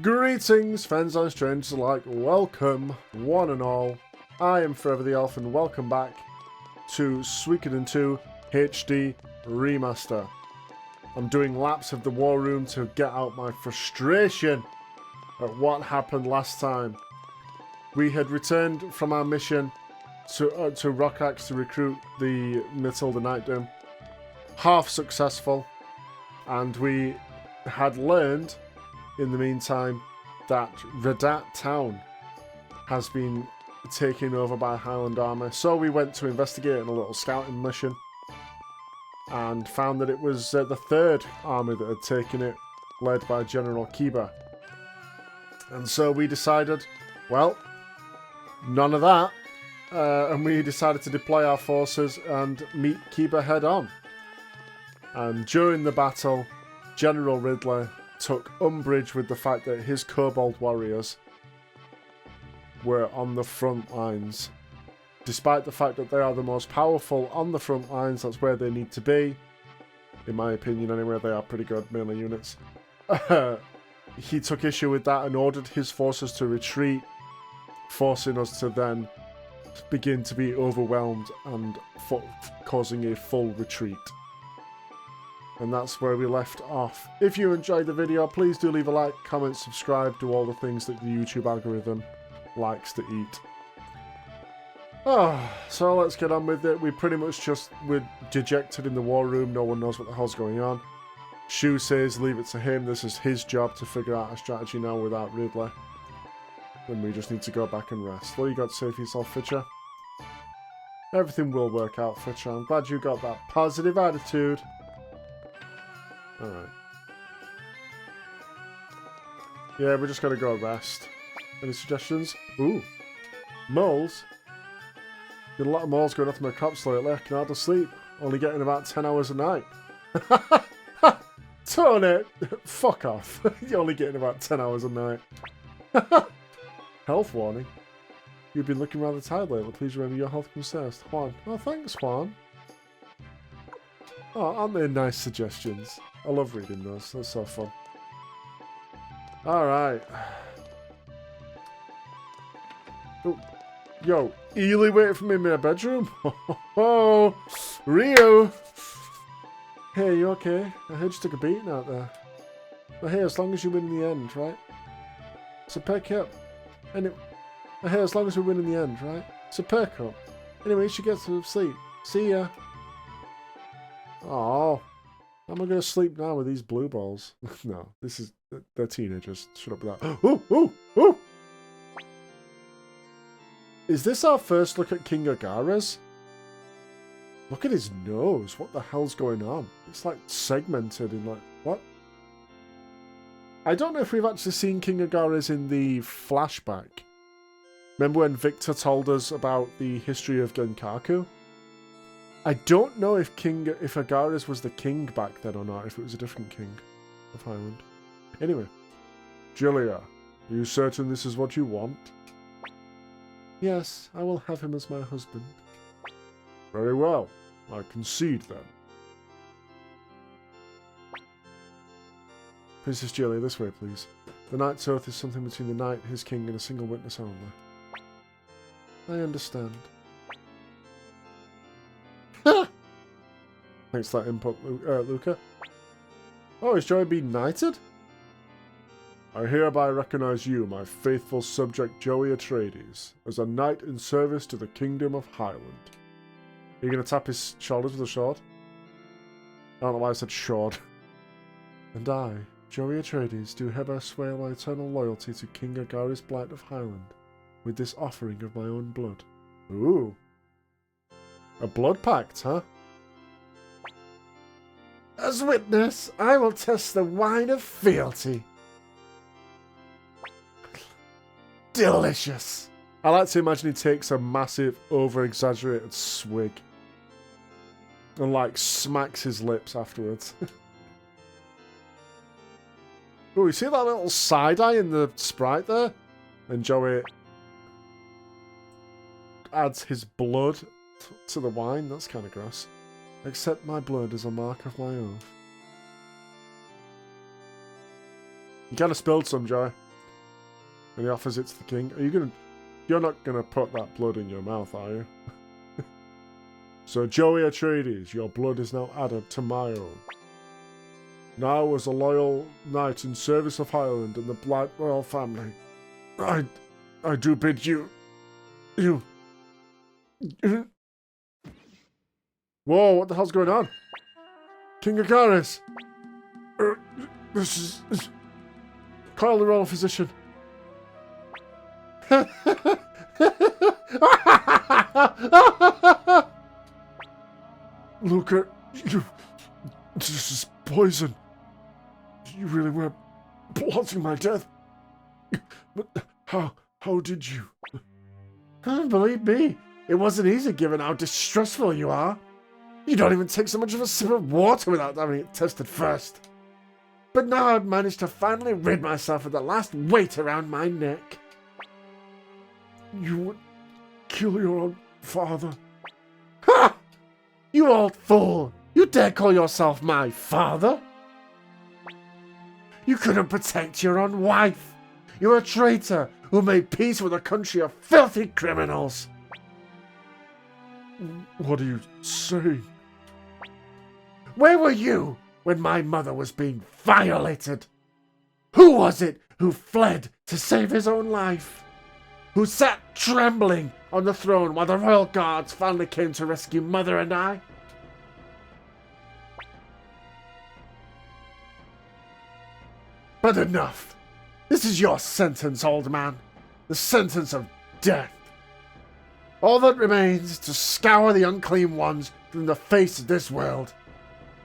Greetings, friends and strangers alike. Welcome, one and all. I am Forever the Elf, and welcome back to Suikoden 2 HD Remaster. I'm doing laps of the war room to get out my frustration at what happened last time. We had returned from our mission to Rockaxe to recruit the Matilda Night Dome. Half successful, and we had learned in the meantime that Redat town has been taken over by Highland army. So we went to investigate in a little scouting mission and found that it was the third army that had taken it, led by General Kiba. And so we decided, well, none of that. And we decided to deploy our forces and meet Kiba head on. And during the battle, General Ridley took umbrage with the fact that his kobold warriors were on the front lines. Despite the fact that they are the most powerful on the front lines, that's where they need to be. In my opinion, anyway, they are pretty good melee units. He took issue with that and ordered his forces to retreat, forcing us to then begin to be overwhelmed and causing a full retreat. And that's where we left off. If you enjoyed the video, please do leave a like, comment, subscribe, do all the things that the YouTube algorithm likes to eat. So let's get on with it. We pretty much we're dejected in the war room. No one knows what the hell's going on. Shu says leave it to him. This is his job to figure out a strategy now without Ridley. Then we just need to go back and rest. What you got to say for yourself, Fitcher? Everything will work out, Fitcher. I'm glad you got that positive attitude. Alright. Yeah, we're just gonna go rest. Any suggestions? Ooh. Moles? Got a lot of moles going off my crops lately. I can hardly sleep. Only getting about 10 hours a night. Tony! Fuck off. You're only getting about 10 hours a night. Health warning. You've been looking rather tired lately. Please remember your health comes first. Juan. Oh, thanks, Juan. Oh, aren't they nice suggestions? I love reading those. That's so fun. Alright. Oh. Yo, Ely waiting for me in my bedroom? Oh, Rio! Hey, you okay? I heard you took a beating out there. But hey, as long as you win in the end, right? So perk up. Anyway, hey, as long as we win in the end, right? So perk up. Anyway, you should get some sleep. See ya. Oh, how am I going to sleep now with these blue balls? No, they're teenagers. Shut up with that. Ooh, ooh, ooh! Is this our first look at King Agares? Look at his nose. What the hell's going on? It's like segmented in like, what? I don't know if we've actually seen King Agares in the flashback. Remember when Victor told us about the history of Genkaku? I don't know if Agares was the king back then or not, if it was a different king of Highland. Anyway, Julia, are you certain this is what you want? Yes, I will have him as my husband. Very well, I concede then. Princess Julia, this way please. The knight's oath is something between the knight, his king, and a single witness only. I understand. Thanks for that input, Luca. Oh, is Joey being knighted? I hereby recognize you, my faithful subject Joey Atreides, as a knight in service to the Kingdom of Highland. Are you going to tap his shoulders with a sword? I don't know why I said sword. And I, Jowy Atreides, do hereby swear my eternal loyalty to King Agares Blight of Highland, with this offering of my own blood. Ooh. A blood pact, huh? As witness, I will test the wine of fealty. Delicious. I like to imagine he takes a massive, over-exaggerated swig and, like, smacks his lips afterwards. Oh, you see that little side-eye in the sprite there? And Joey adds his blood to the wine. That's kind of gross. Accept my blood as a mark of my oath. You kind of spilled some, Joey. And he offers it to the king. Are you gonna... You're not gonna put that blood in your mouth, are you? So, Jowy Atreides, your blood is now added to my own. Now, as a loyal knight in service of Highland and the Black Royal family, I do bid you... Whoa, what the hell's going on? King Agaris! This is... Call the royal physician. Luca, this is poison. You really were plotting my death. But how did you? Believe me, it wasn't easy given how distressful you are. You don't even take so much of a sip of water without having it tested first. But now I've managed to finally rid myself of the last weight around my neck. You would kill your own father? Ha! You old fool! You dare call yourself my father? You couldn't protect your own wife. You're a traitor who made peace with a country of filthy criminals. What are you saying? Where were you when my mother was being violated? Who was it who fled to save his own life? Who sat trembling on the throne while the royal guards finally came to rescue Mother and I? But enough! This is your sentence, old man. The sentence of death. All that remains is to scour the unclean ones from the face of this world.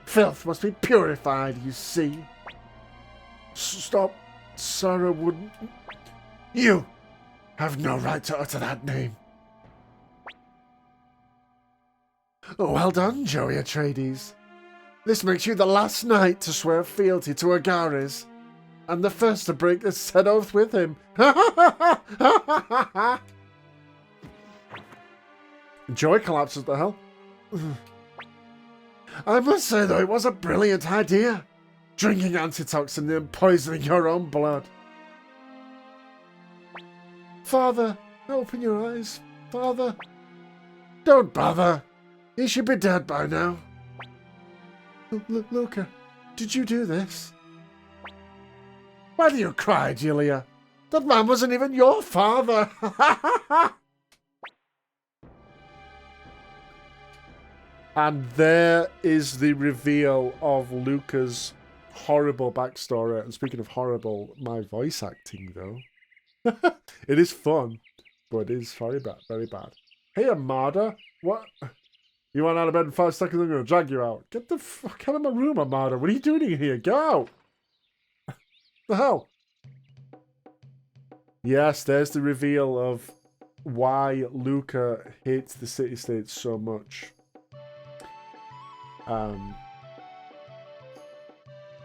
Filth must be purified, you see. Stop. Sarah wouldn't... You have no right to utter that name. Well done, Jowy Atreides. This makes you the last knight to swear fealty to Agares, and the first to break the said oath with him. Jowy collapses. The hell? I must say, though, it was a brilliant idea. Drinking antitoxin and poisoning your own blood. Father, open your eyes. Father. Don't bother. He should be dead by now. Luca, did you do this? Why do you cry, Julia? That man wasn't even your father. And there is the reveal of Luca's horrible backstory. And speaking of horrible, my voice acting, though. It is fun, but it is very bad, very bad. Hey, Amada, what? You went out of bed in 5 seconds, I'm going to drag you out. Get the fuck out of my room, Amada. What are you doing in here? Get out. The hell? Yes, there's the reveal of why Luca hates the city-states so much.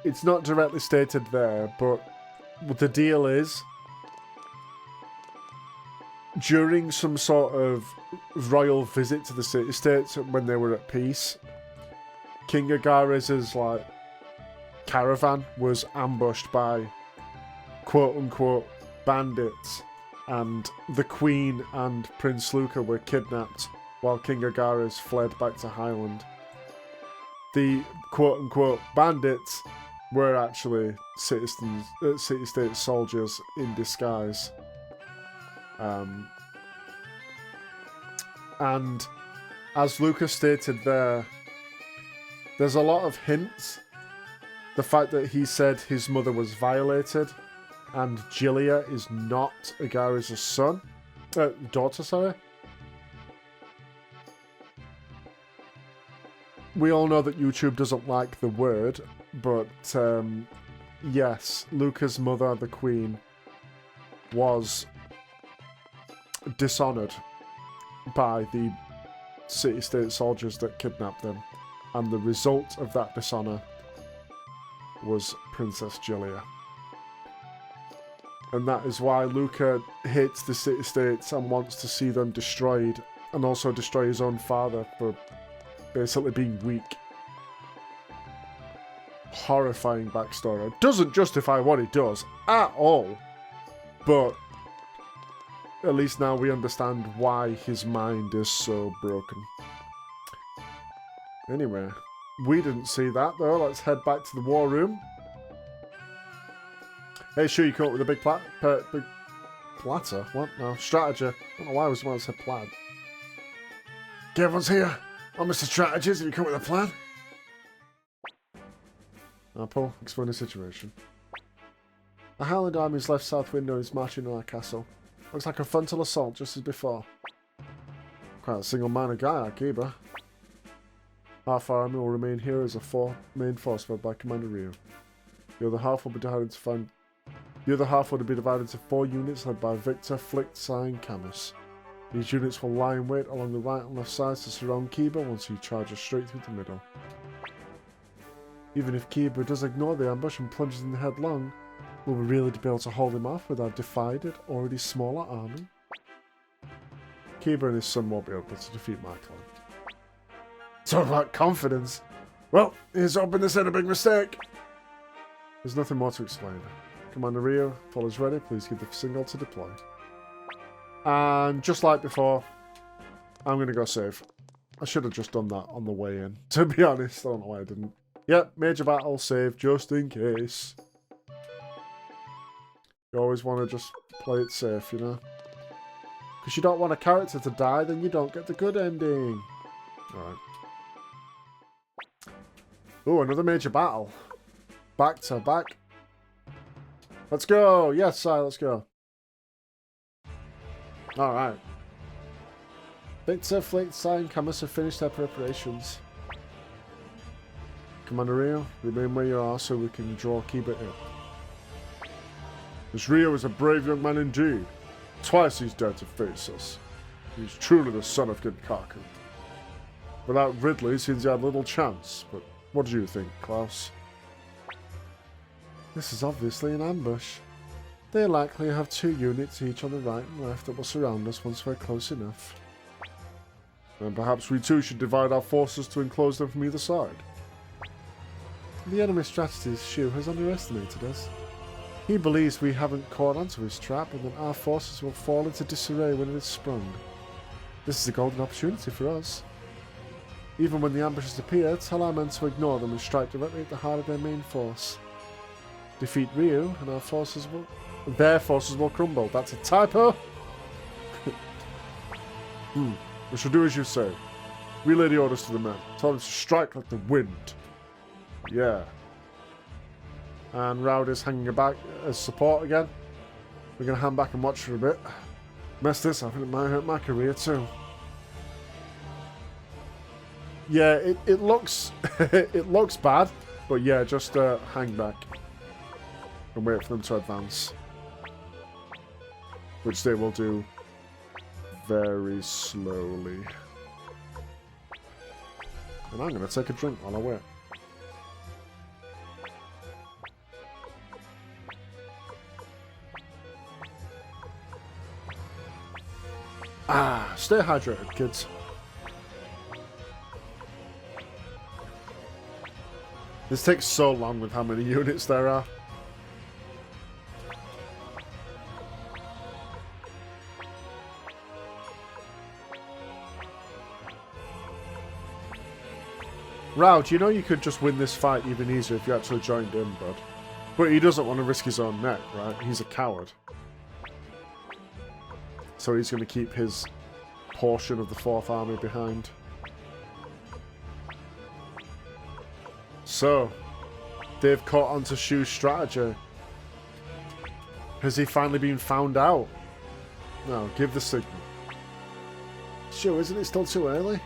It's not directly stated there, but the deal is, during some sort of royal visit to the city-states when they were at peace, King Agares' like caravan was ambushed by quote-unquote bandits, and the Queen and Prince Luca were kidnapped while King Agares fled back to Highland. The quote-unquote bandits were actually city-state soldiers in disguise. And as Lucas stated there, there's a lot of hints. The fact that he said his mother was violated, and Gilia is not Agares' daughter, sorry. We all know that YouTube doesn't like the word, but yes, Luca's mother, the Queen, was dishonoured by the city-state soldiers that kidnapped them, and the result of that dishonour was Princess Gilia. And that is why Luca hates the city-states and wants to see them destroyed, and also destroy his own father for basically being weak. Horrifying backstory. Doesn't justify what he does at all, but at least now we understand why his mind is so broken. Anyway, we didn't see that though. Let's head back to the war room. Hey, sure you come up with a big big platter? What? No, strategy. I don't know why I was the one that said plan. Okay, everyone's here. I'm Mr. Strategist. Have you come up with a plan? Apple, explain the situation. The Highland Army's left south window is marching on our castle. Looks like a frontal assault just as before. Quite a single-minded guy, our Kiba. Half our army will remain here as a main force led by Commander Ryu. The other half will be divided into 4 units led by Victor, Flick, Sai, and Camus. These units will lie in wait along the right and left sides to surround Kiba once he charges straight through the middle. Even if Kiba does ignore the ambush and plunges in headlong, will we really be able to hold him off with our divided, already smaller army? Kiba and his son won't be able to defeat my clan. Talk about confidence! Well, he's hoping this ain't a big mistake! There's nothing more to explain. Commander Ryu, all is ready. Please give the signal to deploy. And just like before, I'm going to go save. I should have just done that on the way in. To be honest, I don't know why I didn't. Yep, major battle, save just in case. You always want to just play it safe, you know? Because you don't want a character to die, then you don't get the good ending. Alright. Ooh, another major battle. Back to back. Let's go! Yes, Si, let's go. Alright. Victor, Flick, Sai, and Camus have finished their preparations. Commander Ryu, remain where you are so we can draw Kiba in. This Ryu is a brave young man indeed. Twice he's dared to face us. He's truly the son of Genkaku. Without Ridley, it seems he had little chance, but what do you think, Klaus? This is obviously an ambush. They likely have 2 units each on the right and left that will surround us once we're close enough. And perhaps we too should divide our forces to enclose them from either side. The enemy strategist Shu has underestimated us. He believes we haven't caught onto his trap and that our forces will fall into disarray when it is sprung. This is a golden opportunity for us. Even when the ambushes appear, tell our men to ignore them and strike directly at the heart of their main force. Defeat Ryu and their forces will crumble. That's a typo? We shall do as you say. Relay the orders to the men. Tell them to strike like the wind. Yeah. And Rowdy's hanging about as support again. We're going to hang back and watch for a bit. Mess this up and it might hurt my career too. Yeah, it looks it looks bad, but yeah, just hang back and wait for them to advance, which they will do very slowly. And I'm going to take a drink while I wait. Stay hydrated, kids. This takes so long with how many units there are. Raud, you know you could just win this fight even easier if you actually joined in, bud. But he doesn't want to risk his own neck, right? He's a coward. So he's going to keep his portion of the 4th Army behind. So, they've caught on to Shu's strategy. Has he finally been found out? No, give the signal. Shu, isn't it still too early?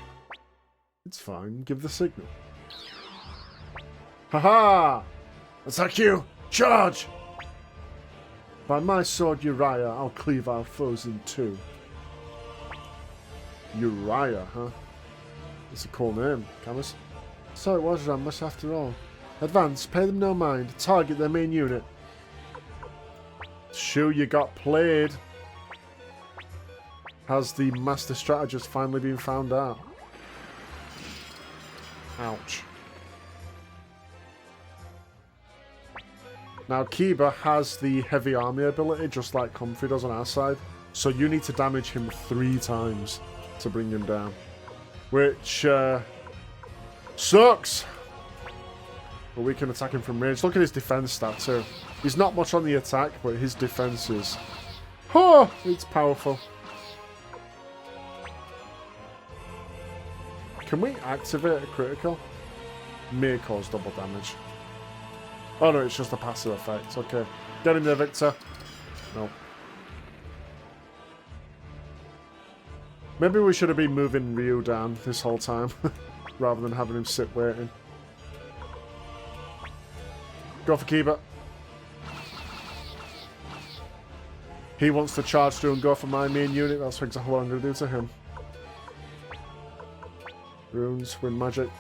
It's fine, give the signal. Haha! Attack you! Charge! By my sword Uriah, I'll cleave our foes in 2. Uriah, huh? It's a cool name, Camus. So it was Rammus after all. Advance, pay them no mind, target their main unit. Shu, you got played. Has the master strategist finally been found out? Ouch. Now Kiba has the heavy army ability, just like Comfrey does on our side. So you need to damage him 3 times to bring him down. Which sucks. But we can attack him from range. Look at his defense stats too. He's not much on the attack, but his defense is... Oh, it's powerful. Can we activate a critical? May cause double damage. Oh no, it's just a passive effect. Okay. Get him there, Victor. No. Maybe we should have been moving Ryu down this whole time. Rather than having him sit waiting. Go for Kiba. He wants to charge through and go for my main unit. That's exactly what I'm going to do to him. Runes, wind magic.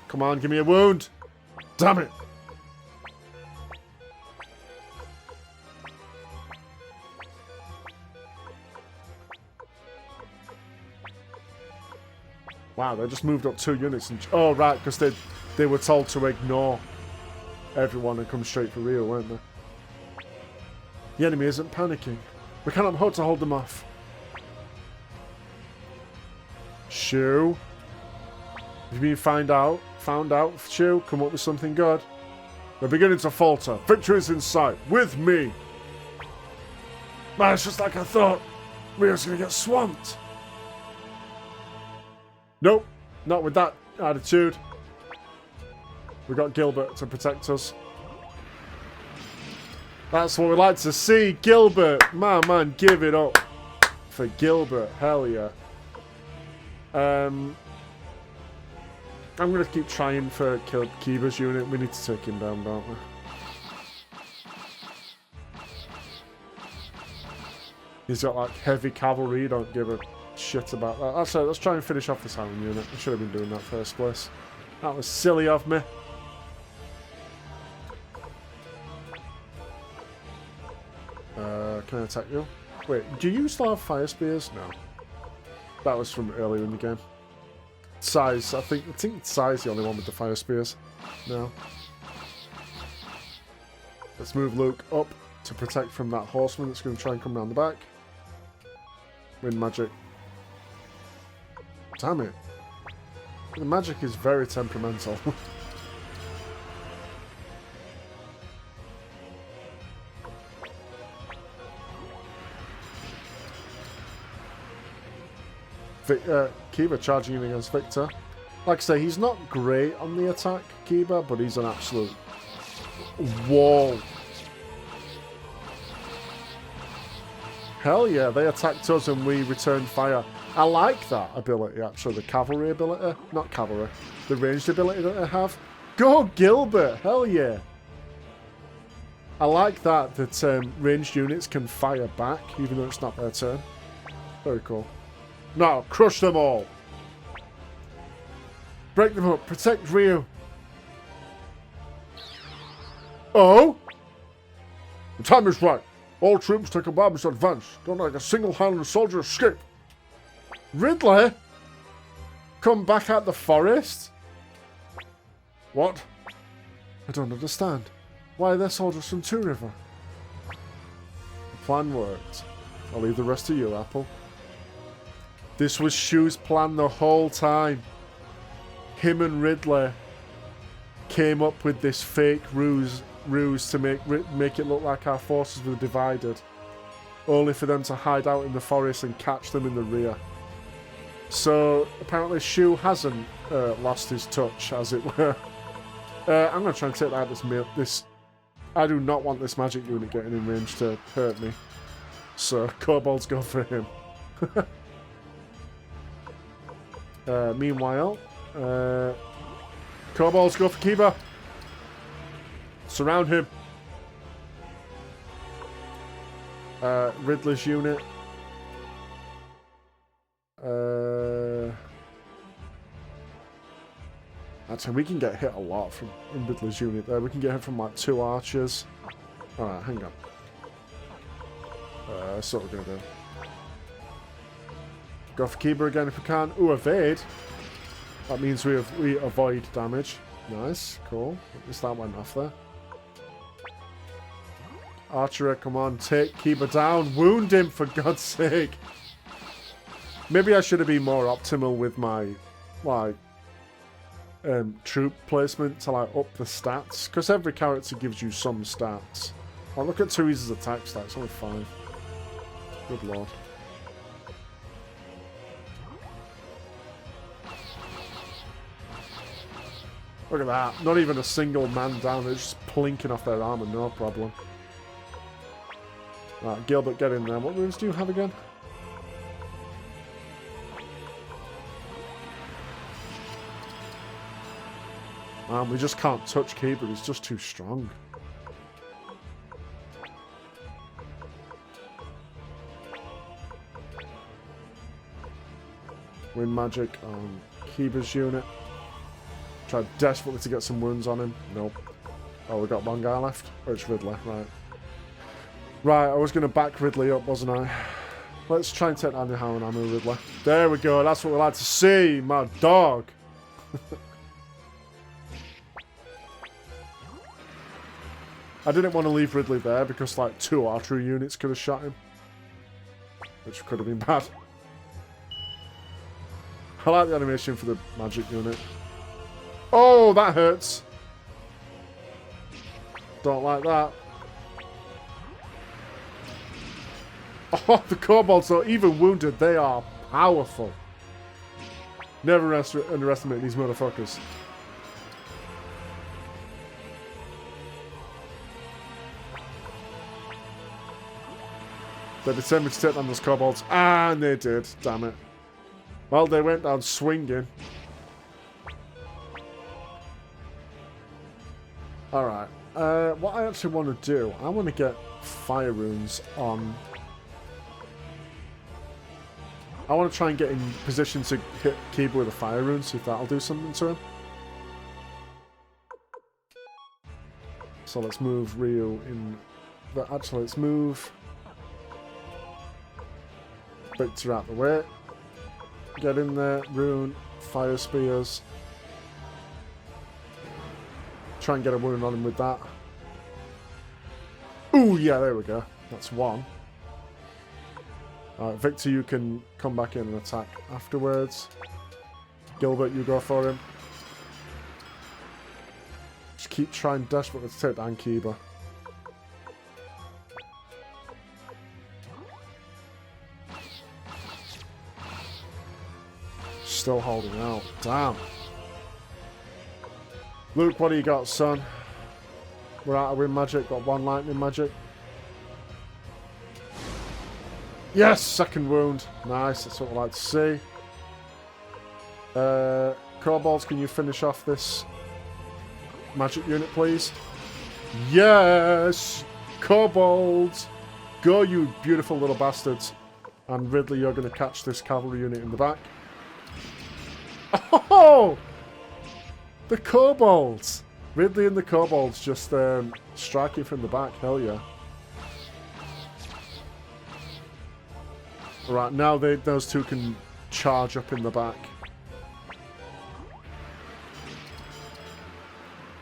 Come on, give me a wound. Damn it. Wow, they just moved up 2 units. And oh, right, because they were told to ignore everyone and come straight for Ryu, weren't they? The enemy isn't panicking. We cannot hope to hold them off. Shu. Have you been found out, Shu? Come up with something good. They're beginning to falter. Victory is in sight. With me. Man, it's just like I thought. Ryu's going to get swamped. Nope. Not with that attitude. We got Gilbert to protect us. That's what we like to see. Gilbert. Man, give it up for Gilbert. Hell yeah. I'm going to keep trying for Kiba's unit. We need to take him down, don't we? He's got like heavy cavalry. You don't give a shit about that. That's right. Let's try and finish off this Iron unit. I should have been doing that first place. That was silly of me. Can I attack you? Wait, do you still have fire spears? No. That was from earlier in the game. Size, I think Size the only one with the fire spears. No. Let's move Luke up to protect from that horseman that's going to try and come around the back. Wind magic. Damn it. The magic is very temperamental. Kiba charging in against Victor. Like I say, he's not great on the attack, Kiba, but he's an absolute wall. Hell yeah, they attacked us and we returned fire. I like that ability, actually, the cavalry ability. Not cavalry, the ranged ability that they have. Go Gilbert, hell yeah. I like that ranged units can fire back, even though it's not their turn. Very cool. Now, crush them all. Break them up. Protect Ryu. Oh? The time is right. All troops take a moment's advance. Don't let a single-handed soldier escape. Ridley? Come back out the forest? What? I don't understand. Why are there soldiers from Two River? The plan worked. I'll leave the rest to you, Apple. This was Shu's plan the whole time. Him and Ridley came up with this fake ruse to make it look like our forces were divided, only for them to hide out in the forest and catch them in the rear. So apparently Shu hasn't lost his touch, as it were. I'm going to try and take out this. I do not want this magic unit getting in range to hurt me. So Kobolds go for him. Meanwhile, Kobolds go for Kiba. Surround him. Ridley's unit. Actually, we can get hit a lot from Ridley's unit there. We can get hit from like 2 archers. Alright, hang on. That's what we're going to do. Go for Kiba again if we can. Ooh, evade. That means we avoid damage. Nice, cool. At least that went off there. Archery, come on, take Kiba down. Wound him, for God's sake. Maybe I should have been more optimal with my, like, troop placement to, like, up the stats. Because every character gives you some stats. Oh, look at Teresa's attack stats, only 5. Good lord. Look at that. Not even a single man down. They're just plinking off their armor, no problem. Right, Gilbert, get in there. What moves do you have again? Man, we just can't touch Kiba. He's just too strong. Wind magic on Kiba's unit. Tried desperately to get some wounds on him. Nope. Oh, we got one guy left. Oh, it's Ridley. Right. Right, I was going to back Ridley up, wasn't I? Let's try and take down the How and Ammo Ridley. There we go. That's what we like to see, my dog. I didn't want to leave Ridley there because, like, 2 archery units could have shot him. Which could have been bad. I like the animation for the magic unit. Oh, that hurts. Don't like that. Oh, the kobolds, though, even wounded, they are powerful. Never underestimate these motherfuckers. They determined to take down those kobolds, and they did, damn it. Well, they went down swinging. Alright, what I actually want to do, I want to get fire runes on... I want to try and get in position to hit Kiba with a fire rune, see if that'll do something to him. So let's move Ryu in... But actually, let's move... Victor out the way. Get in there, rune, fire spears. Try and get a wound on him with that. Ooh, yeah, there we go. That's 1. Victor, you can come back in and attack afterwards. Gilbert, you go for him. Just keep trying desperately to take down Kiba. Still holding out. Damn. Luke, what do you got, son? We're out of wind magic. Got 1 lightning magic. Yes! Second wound. Nice. That's what I like to see. Kobolds, can you finish off this magic unit, please? Yes! Kobolds! Go, you beautiful little bastards. And Ridley, you're going to catch this cavalry unit in the back. Oh! The kobolds! Ridley and the kobolds just striking from the back. Hell yeah. Right, now those two can charge up in the back.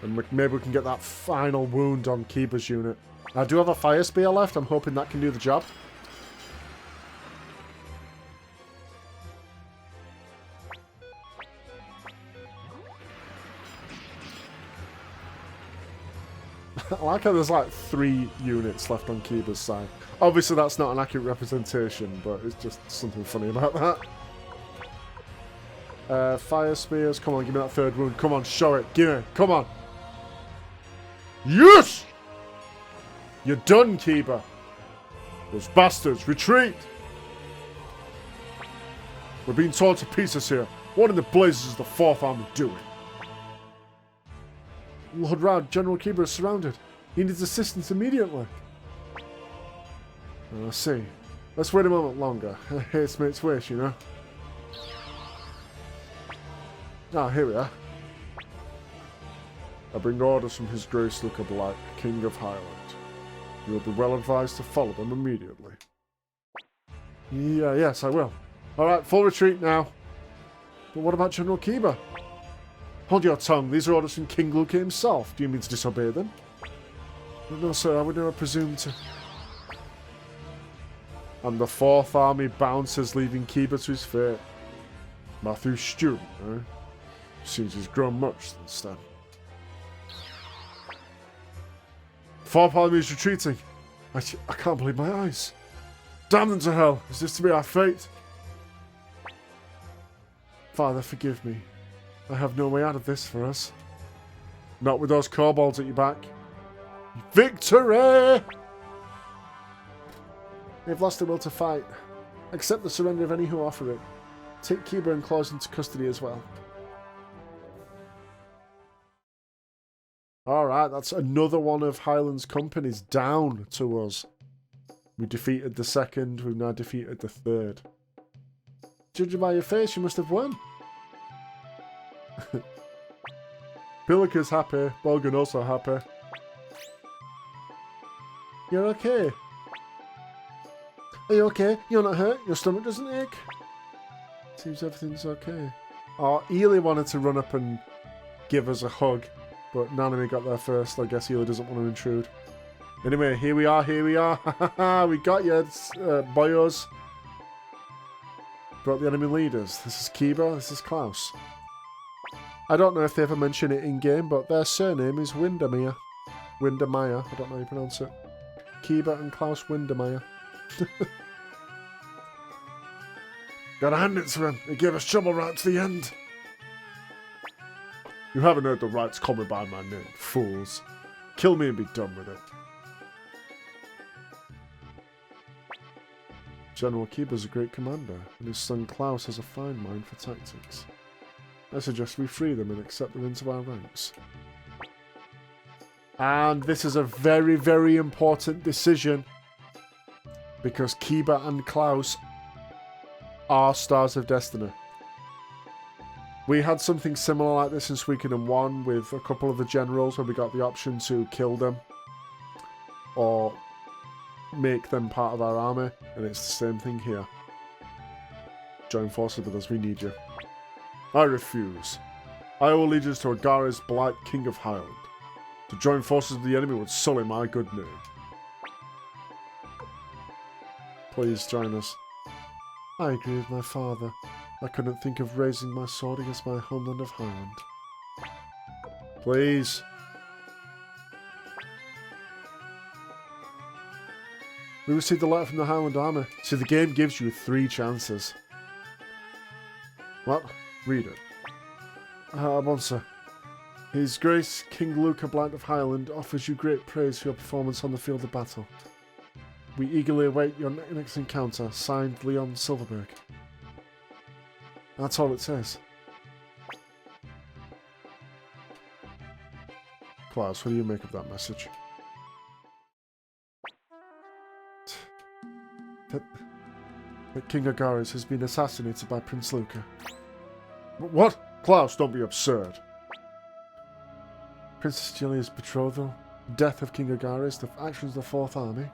And maybe we can get that final wound on Kiba's unit. I do have a fire spear left. I'm hoping that can do the job. I like how there's like 3 units left on Kiba's side. Obviously that's not an accurate representation, but it's just something funny about that. Fire spears, come on, give me that 3rd wound. Come on, show it, give me, come on. Yes! You're done, Kiba. Those bastards, retreat! We're being torn to pieces here. What in the blazes is the 4th Army doing? Lord Rad, General Kiba is surrounded. He needs assistance immediately. I see. Let's wait a moment longer. Haste makes wish, you know. Ah, here we are. I bring orders from His Grace Luca Black, King of Highland. You will be well advised to follow them immediately. Yes, I will. Alright, full retreat now. But what about General Kiba? Hold your tongue. These are orders from King Luca himself. Do you mean to disobey them? No, sir, I would never presume to. And the 4th army bounces, leaving Kiba to his fate. Matthew's student, eh? Seems he's grown much since then. 4th army is retreating. I can't believe my eyes. Damn them to hell. Is this to be our fate? Father, forgive me. I have no way out of this for us. Not with those kobolds at your back. Victory! They've lost the will to fight. Accept the surrender of any who offer it. Take Kiba and Klaus into custody as well. Alright, that's another one of Highland's companies down to us. We defeated the 2nd, we've now defeated the 3rd. Judging by your face, you must have won. Pilika's happy, Bolgan also happy. You're okay. Are you okay? You're not hurt? Your stomach doesn't ache? Seems everything's okay. Oh, Ely wanted to run up and give us a hug, but Nanami got there first. I guess Ely doesn't want to intrude. Anyway, here we are, here we are. We got you, boyos. Brought the enemy leaders. This is Kiba, this is Klaus. I don't know if they ever mention it in-game, but their surname is Windermere. Windermere, I don't know how you pronounce it. Kiba and Klaus Windermere. Gotta hand it to him. He gave us trouble right to the end. You haven't heard the rights call me by my name, fools. Kill me and be done with it. General Kiba's a great commander, and his son Klaus has a fine mind for tactics. I suggest we free them and accept them into our ranks. And this is a very, very important decision, because Kiba and Klaus are Stars of Destiny. We had something similar like this in Suikoden 1 with a couple of the generals where we got the option to kill them or make them part of our army, and it's the same thing here. Join forces with us, we need you. I refuse. I will lead us to Agare's Blight, King of Highland. To join forces with the enemy would sully my good name. Please join us. I agree with my father. I couldn't think of raising my sword against my homeland of Highland. Please. We received a letter from the Highland Army. See, the game gives you 3 chances. What? Read it. Monster. His Grace, King Luca Blight of Highland, offers you great praise for your performance on the field of battle. We eagerly await your next encounter. Signed, Leon Silverberg. That's all it says. Klaus, what do you make of that message? That King Agares has been assassinated by Prince Luca. What? Klaus, don't be absurd. Princess Julia's betrothal, death of King Agares, the actions of the 4th Army.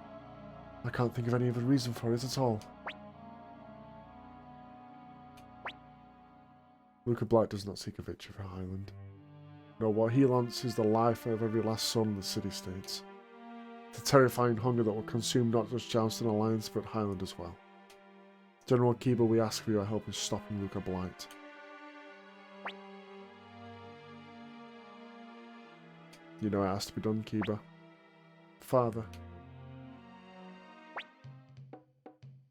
I can't think of any other reason for it at all. Luca Blight does not seek a victory for Highland. No, what he wants is the life of every last son in the city-states. The terrifying hunger that will consume not just Jousting Alliance, but Highland as well. General Kiba, we ask for your help in stopping Luca Blight. You know it has to be done, Kiba. Father.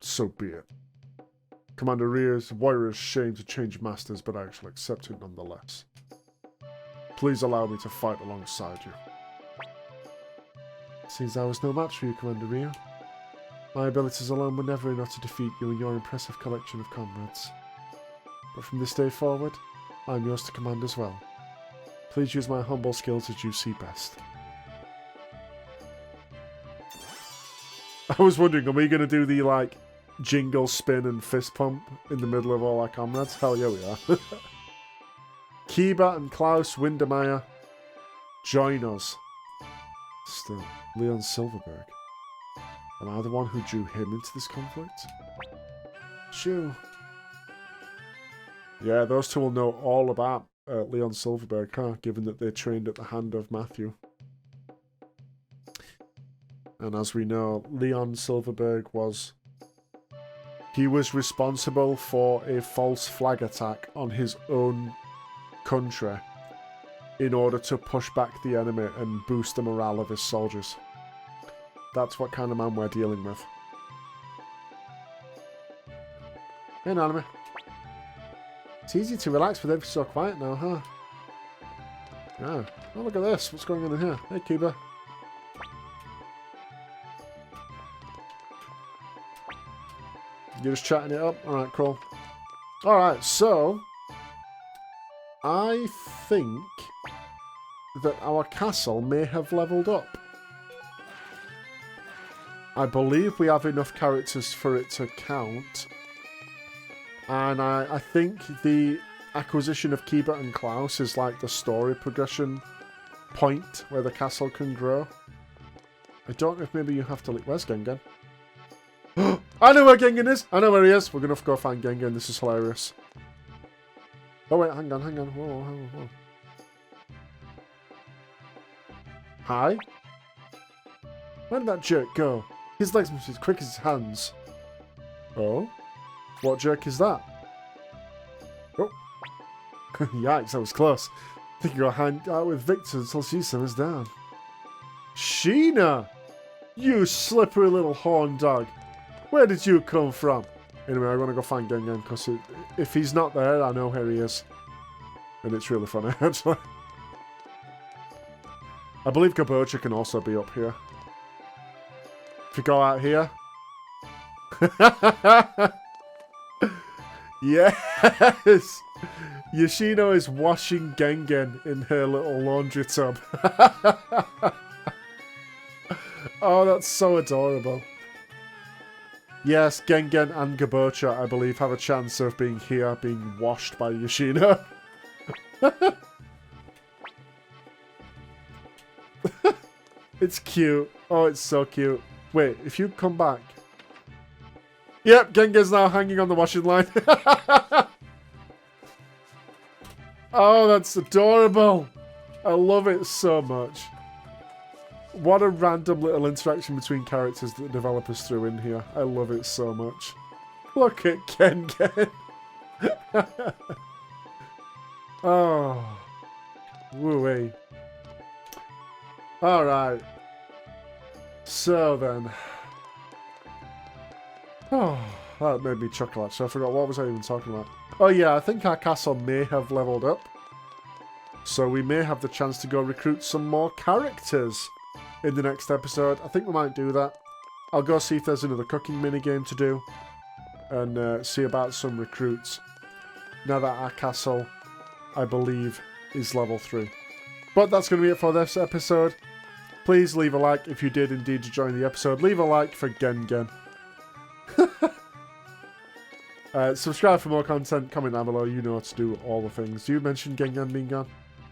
So be it. Commander Ria's warrior is ashamed to change masters, but I shall accept it nonetheless. Please allow me to fight alongside you. Seems I was no match for you, Commander Ria. My abilities alone were never enough to defeat you and your impressive collection of comrades. But from this day forward, I am yours to command as well. Please use my humble skills as you see best. I was wondering, are we going to do the, like, jingle, spin, and fist pump in the middle of all our comrades? Hell yeah, we are. Kiba and Klaus Windermere, join us. Still, Leon Silverberg. Am I the one who drew him into this conflict? Shoo. Yeah, those two will know all about Leon Silverberg, huh? Given that they trained at the hand of Matthew. And as we know, Leon Silverberg was... He was responsible for a false flag attack on his own country in order to push back the enemy and boost the morale of his soldiers. That's what kind of man we're dealing with. Hey, Nanami. It's easy to relax with everything so quiet now, huh? Yeah. Oh, look at this. What's going on in here? Hey, Kiba. You're just chatting it up? Alright, cool. Alright, so... I think that our castle may have leveled up. I believe we have enough characters for it to count. And I think the acquisition of Kiba and Klaus is like the story progression point where the castle can grow. I don't know if maybe you have to... Where's Gengen? I know where Gengen is! I know where he is! We're going to have to go find Gengen. This is hilarious. Oh wait, hang on. Whoa. Hi? Where did that jerk go? His legs must be as quick as his hands. Oh? What jerk is that? Oh. Yikes, that was close. I think you'll hang out with Victor until she simmers down. Sheena! You slippery little horn dog. Where did you come from? Anyway, I want to go find Gengen, because if he's not there, I know where he is. And it's really funny, actually. I believe Kabocha can also be up here. If you go out here... Yes! Yoshino is washing Gengen in her little laundry tub. Oh, that's so adorable. Yes, Gengen and Kabocha, I believe, have a chance of being here, being washed by Yoshino. It's cute. Oh, it's so cute. Wait, if you come back... Yep, Gengen's now hanging on the washing line. Oh, that's adorable. I love it so much. What a random little interaction between characters that the developers threw in here. I love it so much. Look at Gengen. Oh. Woo-wee. Alright. So then. Oh, that made me chuckle actually. I forgot, what was I even talking about? Oh yeah, I think our castle may have leveled up. So we may have the chance to go recruit some more characters in the next episode. I think we might do that. I'll go see if there's another cooking minigame to do. And see about some recruits. Now that our castle, I believe, is level 3. But that's going to be it for this episode. Please leave a like if you did indeed join the episode. Leave a like for Gengen. Subscribe for more content. Comment down below. You know what to do. All the things. Do you mention Gengen being gone?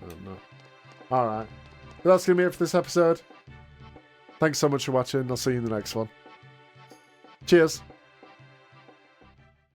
I don't know. Alright. But that's going to be it for this episode. Thanks so much for watching. I'll see you in the next one. Cheers.